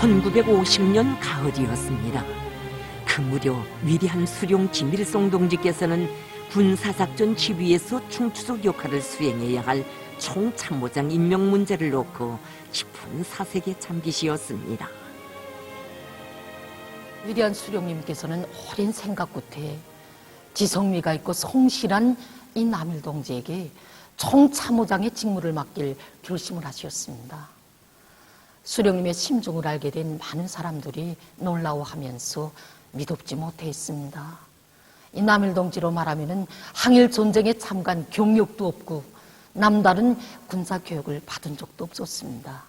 1950년 가을이었습니다. 그 무렵 위대한 수룡 김일성 동지께서는 군사작전 지휘에서 중추적 역할을 수행해야 할 총참모장 임명 문제를 놓고 깊은 사색에 잠기시었습니다. 위대한 수령님께서는 오랜 생각 끝에 지성미가 있고 성실한 이 남일 동지에게 총참모장의 직무를 맡길 결심을 하셨습니다. 수령님의 심정을 알게 된 많은 사람들이 놀라워하면서 믿op지 못했습니다. 이 남일 동지로 말하면은 항일 전쟁에 참가한 경력도 없고 남다른 군사 교육을 받은 적도 없었습니다.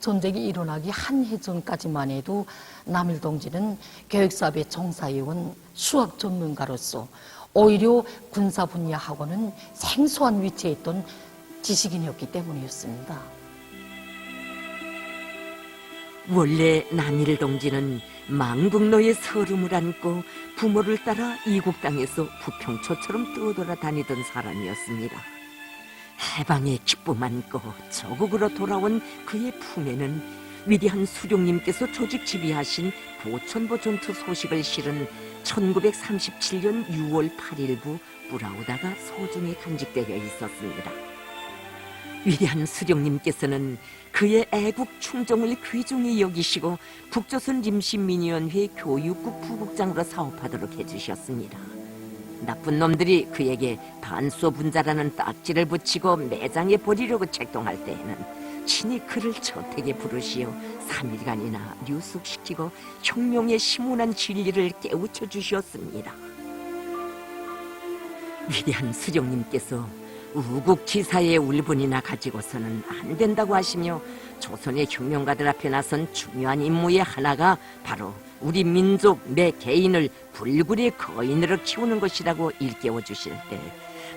전쟁이 일어나기 한 해 전까지만 해도 남일 동지는 교육사업에 종사해온 수학 전문가로서 오히려 군사 분야 학원은 생소한 위치에 있던 지식인이었기 때문이었습니다. 원래 남일 동지는 망국노의 서름을 안고 부모를 따라 이국 땅에서 부평초처럼 떠돌아 다니던 사람이었습니다. 해방의 기쁨 안고 저국으로 돌아온 그의 품에는 위대한 수룡님께서 조직 지휘하신 고천보 전투 소식을 실은 1937년 6월 8일부 뿌라우다가 소중히 간직되어 있었습니다. 위대한 수령님께서는 그의 애국 충정을 귀중히 여기시고 북조선 림신민의원회 교육국 부국장으로 사업하도록 해주셨습니다. 나쁜 놈들이 그에게 반소분자라는 딱지를 붙이고 매장에 버리려고 책동할 때에는 친히 그를 저택에 부르시어 3일간이나 류숙시키고 혁명의 심운한 진리를 깨우쳐 주셨습니다. 위대한 수령님께서 우국지사의 울분이나 가지고서는 안 된다고 하시며 조선의 혁명가들 앞에 나선 중요한 임무의 하나가 바로 우리 민족 매 개인을 불굴의 거인으로 키우는 것이라고 일깨워 주실 때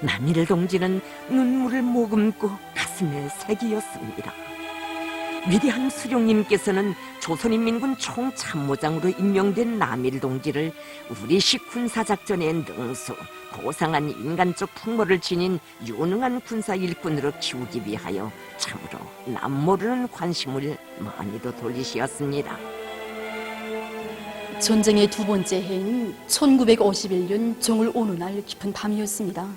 남일 동지는 눈물을 머금고 가슴에 새기었습니다. 위대한 수령님께서는 조선인민군 총참모장으로 임명된 남일 동지를 우리식 군사작전의 능수, 고상한 인간적 풍모를 지닌 유능한 군사 일꾼으로 키우기 위하여 참으로 남모르는 관심을 많이도 돌리시었습니다. 전쟁의 두 번째 해인 1951년 정월 어느 날 깊은 밤이었습니다.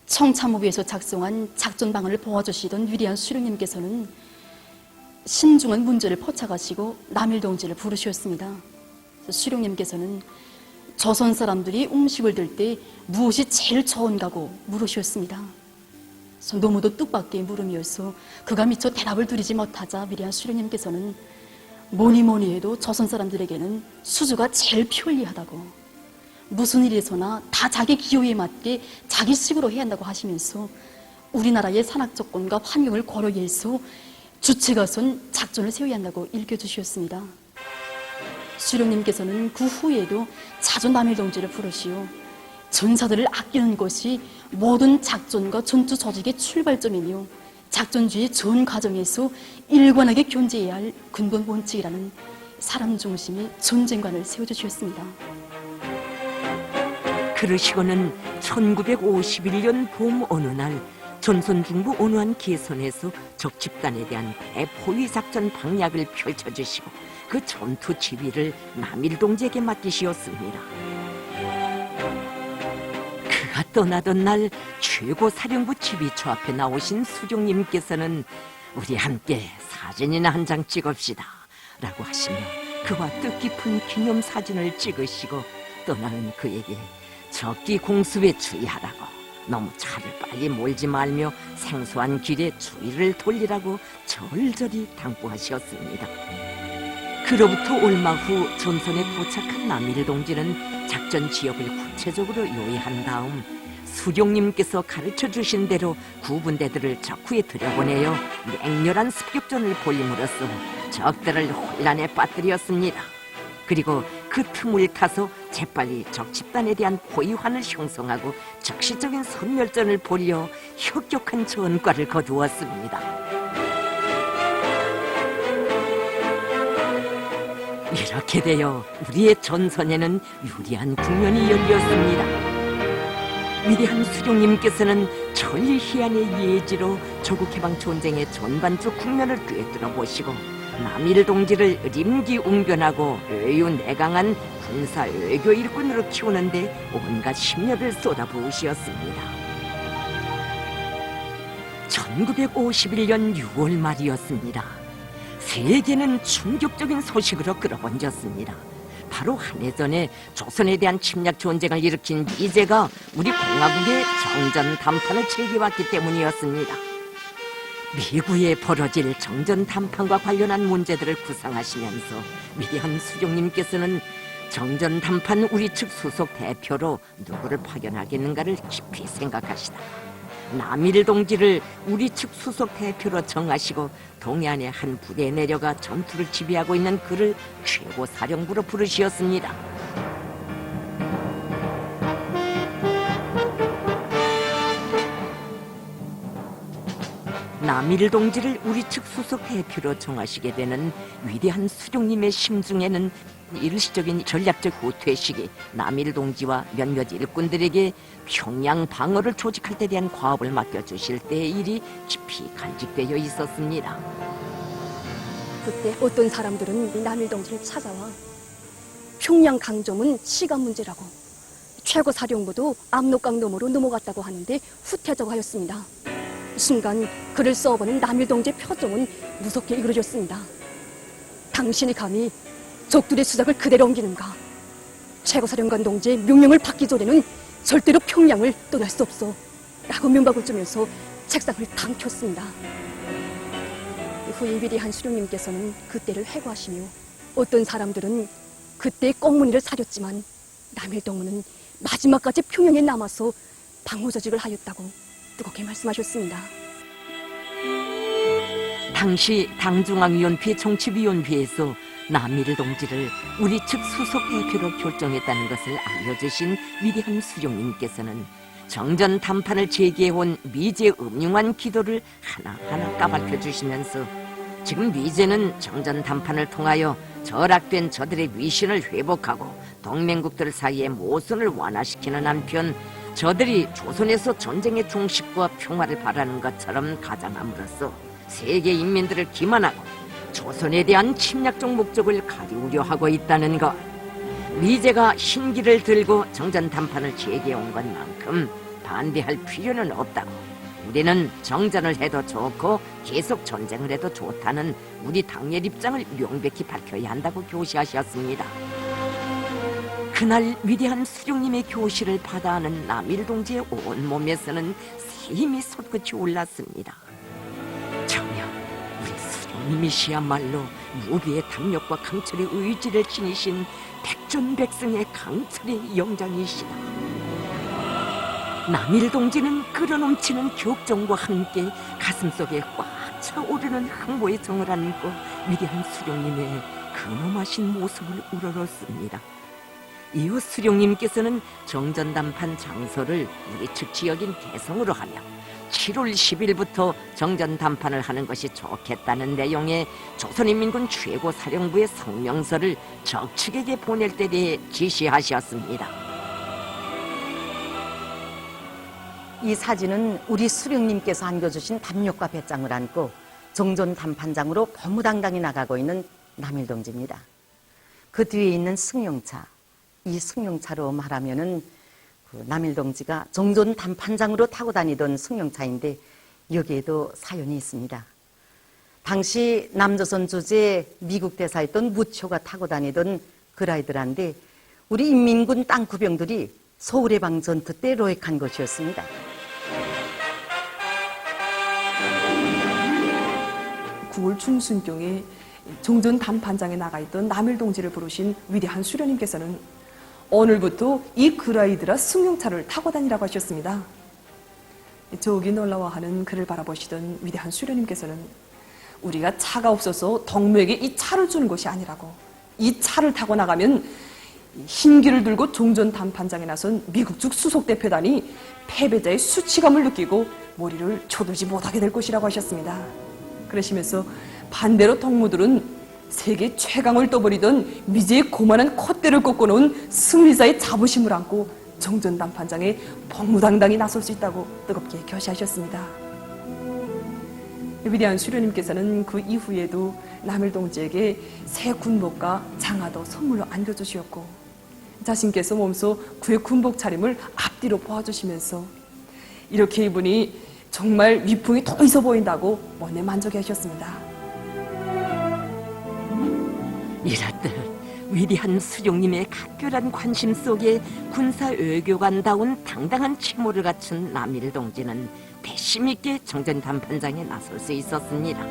청참모부에서 작성한 작전방안을 보아주시던 위대한 수령님께서는 신중한 문제를 포착하시고 남일 동지를 부르셨습니다. 수령님께서는 조선 사람들이 음식을 들 때 무엇이 제일 좋은가고 물으셨습니다. 너무도 뜻밖의 물음이어서 그가 미처 대답을 드리지 못하자 위대한 수령님께서는 뭐니 해도 조선 사람들에게는 수주가 제일 편리하다고, 무슨 일에서나 다 자기 기호에 맞게 자기 식으로 해야 한다고 하시면서 우리나라의 산악 조건과 환경을 고려해서 주체가 선 작전을 세워야 한다고 일깨워주셨습니다. 수령님께서는 그 후에도 자주 남일 동지를 부르시오 전사들을 아끼는 것이 모든 작전과 전투 조직의 출발점이며 작전주의 전 과정에서 일관하게 존재해야 할 근본 원칙이라는 사람 중심의 전쟁관을 세워주셨습니다. 그러시고는 1951년 봄 어느 날 전선 중부 어느 한 개선에서 적 집단에 대한 대포위 작전 방략을 펼쳐주시고 그 전투 지휘를 남일 동지에게 맡기시었습니다. 그가 떠나던 날 최고 사령부 지휘처 앞에 나오신 수령님께서는 우리 함께 사진이나 한 장 찍읍시다 라고 하시며 그와 뜻깊은 기념사진을 찍으시고 떠나는 그에게 적기 공습에 주의하라고, 너무 차를 빨리 몰지 말며 생소한 길에 주의를 돌리라고 절절히 당부하셨습니다. 그로부터 얼마 후 전선에 도착한 남일 동지는 작전 지역을 구체적으로 요해한 다음 수령님께서 가르쳐주신 대로 구분대들을 적후에 들여보내어 맹렬한 습격전을 벌임으로써 적들을 혼란에 빠뜨렸습니다. 그리고 그 틈을 타서 재빨리 적 집단에 대한 포위환을 형성하고 적시적인 선멸전을 벌여 혁격한 전과를 거두었습니다. 이렇게 되어 우리의 전선에는 유리한 국면이 열렸습니다. 위대한 수령님께서는 천리희한의 예지로 조국해방 전쟁의 전반적 국면을 꿰뚫어 보시고 남일 동지를 림기웅변하고 의유내강한 군사 외교 일꾼으로 키우는데 온갖 심려를 쏟아부으시었습니다. 1951년 6월 말이었습니다. 세계는 충격적인 소식으로 끌어번졌습니다. 바로 한 해 전에 조선에 대한 침략 전쟁을 일으킨 미제가 우리 공화국에 정전 담판을 제기해왔기 때문이었습니다. 미국에 벌어질 정전 담판과 관련한 문제들을 구상하시면서 위대한 수령님께서는 정전 담판 우리 측 수석 대표로 누구를 파견하겠는가를 깊이 생각하시다 남일 동지를 우리 측 수석 대표로 정하시고 동해안의 한 부대에 내려가 전투를 지휘하고 있는 그를 최고 사령부로 부르시었습니다. 남일 동지를 우리 측 수석 대표로 정하시게 되는 위대한 수령님의 심중에는 일시적인 전략적 후퇴식이 남일 동지와 몇몇 일꾼들에게 평양 방어를 조직할 때 대한 과업을 맡겨주실 때의 일이 깊이 간직되어 있었습니다. 그때 어떤 사람들은 남일 동지를 찾아와 평양 강점은 시간 문제라고, 최고 사령부도 압록강 너머로 넘어갔다고 하는데 후퇴하자고 하였습니다. 순간 그를 써보는 남일 동지의 표정은 무섭게 일그러졌습니다. 당신이 감히 적들의 수작을 그대로 옮기는가? 최고사령관 동지의 명령을 받기 전에는 절대로 평양을 떠날 수 없어 라고 면박을 주면서 책상을 탕 켰습니다. 후에 위대한 수령님께서는 그때를 회고하시며 어떤 사람들은 그때 꽁무니를 사렸지만 남일동무는 마지막까지 평양에 남아서 방어조직을 하였다고 뜨겁게 말씀하셨습니다. 당시 당중앙위원회 정치위원회에서 남일 동지를 우리 측 수석 대표로 결정했다는 것을 알려주신 위대한 수령님께서는 정전 담판을 제기해온 미제의 음흉한 기도를 하나하나 까발켜 주시면서 지금 미제는 정전 담판을 통하여 절악된 저들의 위신을 회복하고 동맹국들 사이의 모순을 완화시키는 한편 저들이 조선에서 전쟁의 종식과 평화를 바라는 것처럼 가장함으로써 세계 인민들을 기만하고 조선에 대한 침략적 목적을 가리우려 하고 있다는 것. 미제가 흰기를 들고 정전 담판을 제기해온 것만큼 반대할 필요는 없다고. 우리는 정전을 해도 좋고 계속 전쟁을 해도 좋다는 우리 당의 입장을 명백히 밝혀야 한다고 교시하셨습니다. 그날 위대한 수령님의 교시를 받아하는 남일 동지의 온몸에서는 새 힘이 솟구치 올랐습니다. 님이시야말로 무비의 담력과 강철의 의지를 지니신 백전백승의 강철의 영장이시다. 남일 동지는 끓어넘치는 격정과 함께 가슴속에 꽉 차오르는 항모의 정을 안고 위대한 수령님의 근엄하신 모습을 우러렀습니다. 이후 수령님께서는 정전담판 장소를 우리 측 지역인 개성으로 하며 7월 10일부터 정전 담판을 하는 것이 좋겠다는 내용의 조선인민군 최고사령부의 성명서를 적측에게 보낼 때 대해 지시하셨습니다. 이 사진은 우리 수령님께서 안겨주신 담력과 배짱을 안고 정전 담판장으로 거무당당히 나가고 있는 남일 동지입니다. 그 뒤에 있는 승용차, 이 승용차로 말하면은 남일 동지가 정전 담판장으로 타고 다니던 승용차인데 여기에도 사연이 있습니다. 당시 남조선 주재 미국 대사였던 무초가 타고 다니던 그라이더란데 우리 인민군 땅구병들이 서울해방 전투 때 로획한 것이었습니다. 구월 중순경에 정전 담판장에 나가 있던 남일 동지를 부르신 위대한 수령님께서는 오늘부터 이 그라이드라 승용차를 타고 다니라고 하셨습니다. 저기 놀라워하는 그를 바라보시던 위대한 수령님께서는 우리가 차가 없어서 동무에게 이 차를 주는 것이 아니라고, 이 차를 타고 나가면 흰기를 들고 정전 담판장에 나선 미국 측 수속대표단이 패배자의 수치감을 느끼고 머리를 쳐들지 못하게 될 것이라고 하셨습니다. 그러시면서 반대로 동무들은 세계 최강을 떠버리던 미제의 고만한 콧대를 꺾어놓은 승리자의 자부심을 안고 정전담판장에 복무당당히 나설 수 있다고 뜨겁게 교시하셨습니다. 위대한 수령님께서는 그 이후에도 남일 동지에게 새 군복과 장화도 선물로 안겨주시었고 자신께서 몸소 그의 군복 차림을 앞뒤로 보아주시면서 이렇게 입으니 정말 위풍이 더 있어 보인다고 원에 만족해하셨습니다. 이렇듯 위대한 수령님의 각별한 관심 속에 군사 외교관다운 당당한 치모를 갖춘 남일 동지는 배심 있게 정전 담판장에 나설 수 있었습니다.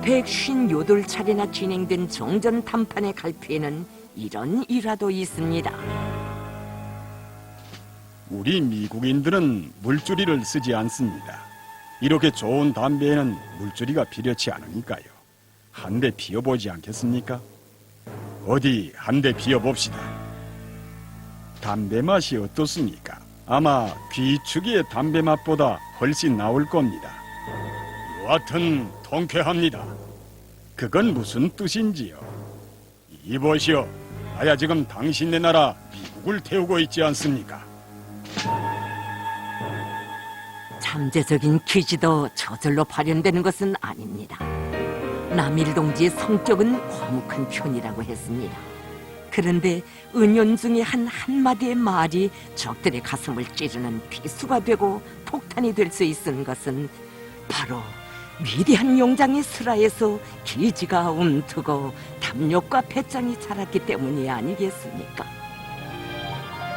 158차례나 진행된 정전 담판의 갈피에는 이런 일화도 있습니다. 우리 미국인들은 물줄이를 쓰지 않습니다. 이렇게 좋은 담배에는 물줄이가 필요치 않으니까요. 한 대 피워보지 않겠습니까? 어디 한 대 피워봅시다. 담배 맛이 어떻습니까? 아마 귀축이의 담배 맛보다 훨씬 나을 겁니다. 여하튼 통쾌합니다. 그건 무슨 뜻인지요? 이보시오, 나야 지금 당신네 나라 미국을 태우고 있지 않습니까? 잠재적인 기지도 저절로 발현되는 것은 아닙니다. 남일 동지의 성격은 과묵한 편이라고 했습니다. 그런데 은연중에 한 한마디의 말이 적들의 가슴을 찌르는 비수가 되고 폭탄이 될 수 있는 것은 바로 위대한 용장의 슬하에서 기지가 움트고 담력과 배짱이 자랐기 때문이 아니겠습니까?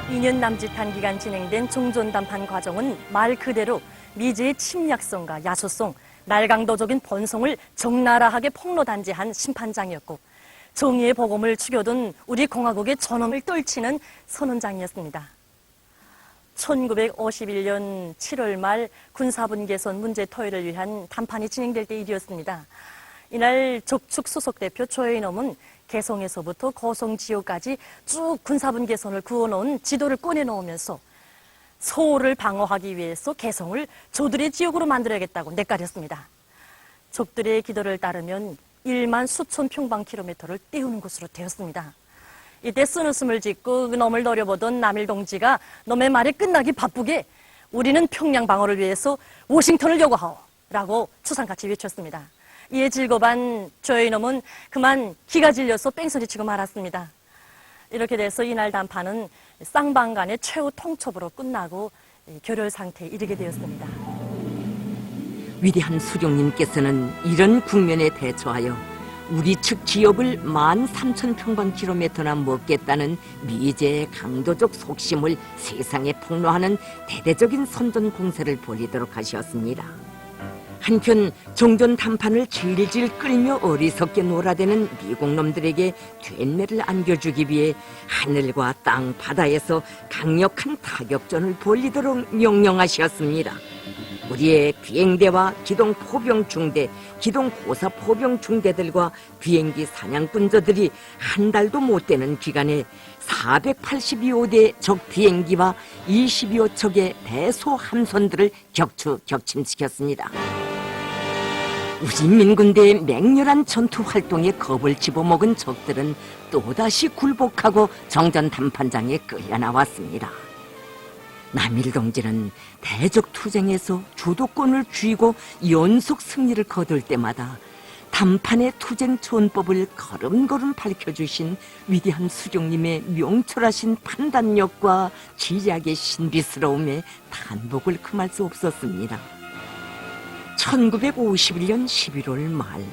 2년 남짓한 기간 진행된 종전담판 과정은 말 그대로 미제의 침략성과 야소성, 날강도적인 번성을 적나라하게 폭로단지한 심판장이었고 정의의 복음을 죽여둔 우리 공화국의 전엄을 떨치는 선언장이었습니다. 1951년 7월 말 군사분 개선 문제 토의를 위한 담판이 진행될 때 일이었습니다. 이날 적축 소속 대표 조혜인엄은 개성에서부터 고성지역까지 쭉 군사분 개선을 그어놓은 지도를 꺼내놓으면서 소를 방어하기 위해서 개성을 조들의 지역으로 만들어야겠다고 내까렸습니다. 적들의 기도를 따르면 1만 수천 평방킬로미터를 띄우는 곳으로 되었습니다. 이때 쓴웃음을 짓고 놈을 노려보던 남일 동지가 놈의 말이 끝나기 바쁘게 우리는 평양 방어를 위해서 워싱턴을 요구하오 라고 추상같이 외쳤습니다. 이에 질겁한 조혜인엄은 그만 기가 질려서 뺑소리치고 말았습니다. 이렇게 돼서 이날 담판은 쌍방 간의 최후 통첩으로 끝나고 결혈 상태에 이르게 되었습니다. 위대한 수령님께서는 이런 국면에 대처하여 우리 측 지역을 13,000평방킬로미터나 먹겠다는 미제의 강도적 속심을 세상에 폭로하는 대대적인 선전 공세를 벌이도록 하셨습니다. 한편 종전 담판을 질질 끌며 어리석게 놀아대는 미국놈들에게 된매를 안겨주기 위해 하늘과 땅, 바다에서 강력한 타격전을 벌이도록 명령하셨습니다. 우리의 비행대와 기동 포병 중대, 기동 고사 포병 중대들과 비행기 사냥꾼저들이 한 달도 못 되는 기간에 482호대 적 비행기와 22호 척의 대소 함선들을 격침시켰습니다. 우리 민군대의 맹렬한 전투 활동에 겁을 집어먹은 적들은 또다시 굴복하고 정전 담판장에 끌려 나왔습니다. 남일 동지는 대적 투쟁에서 주도권을 쥐고 연속 승리를 거둘 때마다 담판의 투쟁 전법을 걸음걸음 밝혀주신 위대한 수령님의 명철하신 판단력과 지략의 신비스러움에 탄복을 금할 수 없었습니다. 1951년 11월 말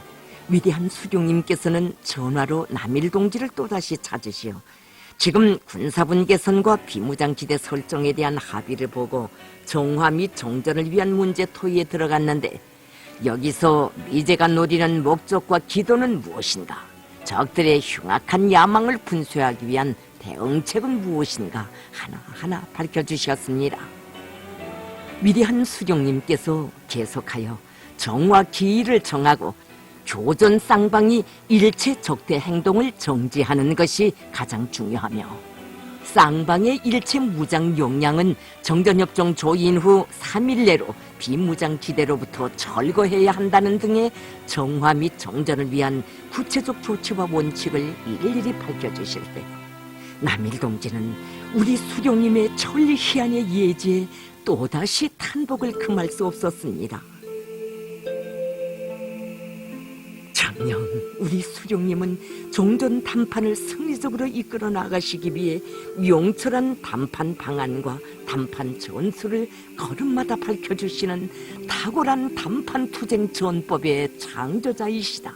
위대한 수령님께서는 전화로 남일 동지를 또다시 찾으시어 지금 군사분 개선과 비무장지대 설정에 대한 합의를 보고 정화 및 정전을 위한 문제 토의에 들어갔는데 여기서 미제가 노리는 목적과 기도는 무엇인가? 적들의 흉악한 야망을 분쇄하기 위한 대응책은 무엇인가? 하나하나 밝혀주셨습니다. 위대한 수령님께서 계속하여 정화 기일을 정하고 교전 쌍방이 일체 적대 행동을 정지하는 것이 가장 중요하며 쌍방의 일체 무장 역량은 정전협정 조인 후 3일 내로 비무장 지대로부터 철거해야 한다는 등의 정화 및 정전을 위한 구체적 조치와 원칙을 일일이 밝혀주실 때 남일 동지는 우리 수령님의 천리희한의 예지에 또다시 탄복을 금할 수 없었습니다. 우리 수령님은 종전 담판을 승리적으로 이끌어 나가시기 위해 명철한 담판 방안과 담판 전술을 걸음마다 밝혀주시는 탁월한 담판 투쟁 전법의 창조자이시다.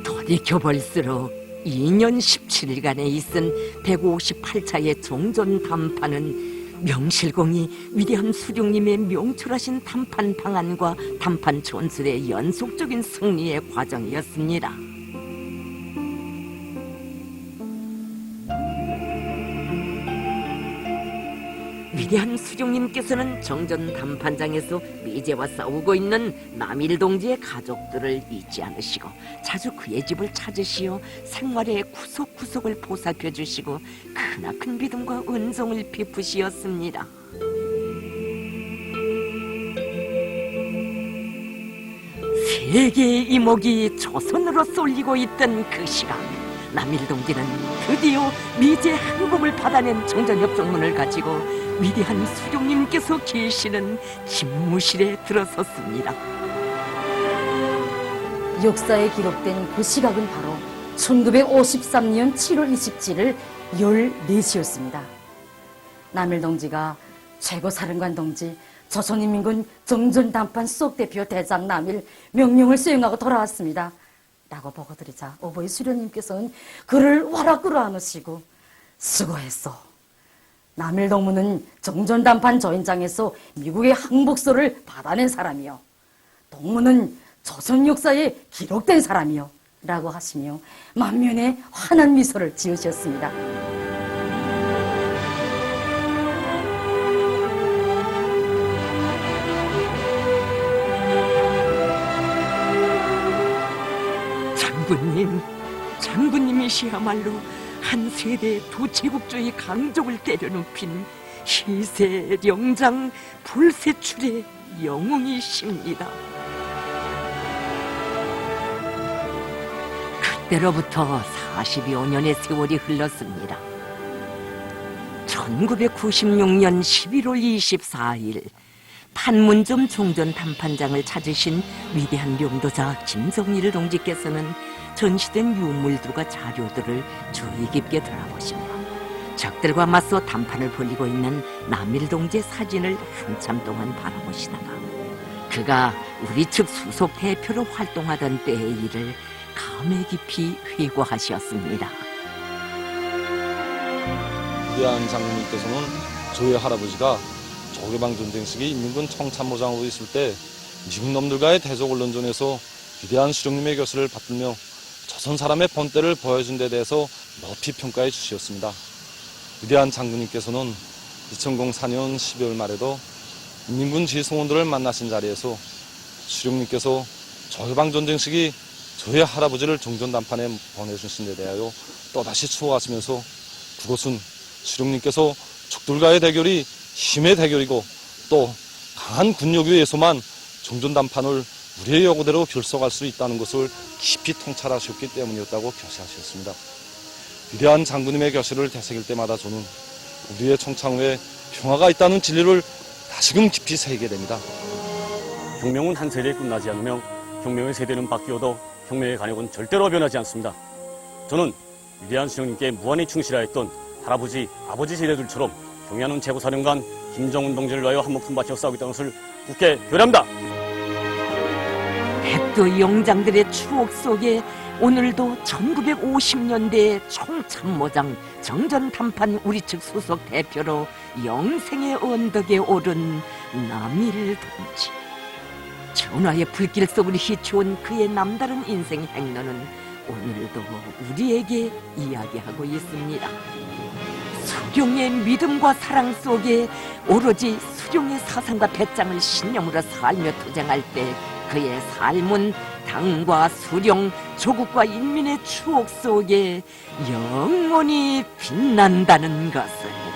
돌이켜볼수록 2년 17일간에 있은 158차의 종전 담판은 명실공히 위대한 수령님의 명철하신 담판 방안과 담판 전술의 연속적인 승리의 과정이었습니다. 위대한 수령님께서는 정전 담판장에서 미제와 싸우고 있는 남일 동지의 가족들을 잊지 않으시고 자주 그의 집을 찾으시어 생활의 구석구석을 보살펴 주시고 크나큰 믿음과 은총을 베푸시었습니다. 세계의 이목이 조선으로 쏠리고 있던 그 시각, 남일 동지는 드디어 미제 항복을 받아낸 정전협정문을 가지고 위대한 수령님께서 계시는 집무실에 들어섰습니다. 역사에 기록된 그 시각은 바로 1953년 7월 27일 14시였습니다. 남일 동지가 최고사령관 동지 조선인민군 정전담판 수석대표 대장 남일 명령을 수행하고 돌아왔습니다. 라고 보고드리자 오보이 수령님께서는 그를 와라 끌어안으시고 수고했어. 남일 동무는 정전담판 조인장에서 미국의 항복서를 받아낸 사람이요. 동무는 조선 역사에 기록된 사람이요. 라고 하시며 만면에 환한 미소를 지으셨습니다. 장군님이시야말로 한 세대 두 제국주의 강족을 때려눕힌 희세, 령장, 불세출의 영웅이십니다. 그때로부터 40여 년의 세월이 흘렀습니다. 1996년 11월 24일 판문점 종전 담판장을 찾으신 위대한 용도자 김성일 동지께서는 전시된 유물들과 자료들을 주의 깊게 돌아보시며 적들과 맞서 담판을 벌이고 있는 남일 동지의 사진을 한참 동안 바라보시다가 그가 우리 측 수석 대표로 활동하던 때의 일을 감회 깊이 회고하셨습니다. 위대한 장군님께서는 저희 할아버지가 조개방 전쟁 시기 인민군 청참모장으로 있을 때 미국 놈들과의 대적 언론전에서 위대한 수령님의 교수를 받들며 조선 사람의 본때를 보여준 데 대해서 높이 평가해 주셨습니다. 위대한 장군님께서는 2004년 12월 말에도 인민군 지성원들을 만나신 자리에서 수령님께서 조개방 전쟁 시기 저희 할아버지를 종전담판에 보내주신 데 대하여 또다시 추호하시면서 그것은 수령님께서 적들과의 대결이 힘의 대결이고 또 강한 군력에 의해서만 종전담판을 우리의 요구대로 결속할 수 있다는 것을 깊이 통찰하셨기 때문이었다고 교시하셨습니다. 위대한 장군님의 교시를 되새길 때마다 저는 우리의 청창후에 평화가 있다는 진리를 다시금 깊이 새기게 됩니다. 혁명은 한 세대에 끝나지 않으며 혁명의 세대는 바뀌어도 혁명의 간역은 절대로 변하지 않습니다. 저는 위대한 수령님께 무한히 충실하였던 할아버지, 아버지 세대들처럼 경의하는 최고사령관 김정은 동지를 위하여 한 목숨 바쳐 싸우겠다는 것을 굳게 결의합니다. 백도 영장들의 추억 속에 오늘도 1950년대의 총참모장 정전담판 우리 측 수석 대표로 영생의 언덕에 오른 남일 동지. 전화의 불길 속을 휘치온 그의 남다른 인생 행로는 오늘도 우리에게 이야기하고 있습니다. 수령의 믿음과 사랑 속에 오로지 수령의 사상과 배짱을 신념으로 살며 투쟁할 때 그의 삶은 당과 수령, 조국과 인민의 추억 속에 영원히 빛난다는 것을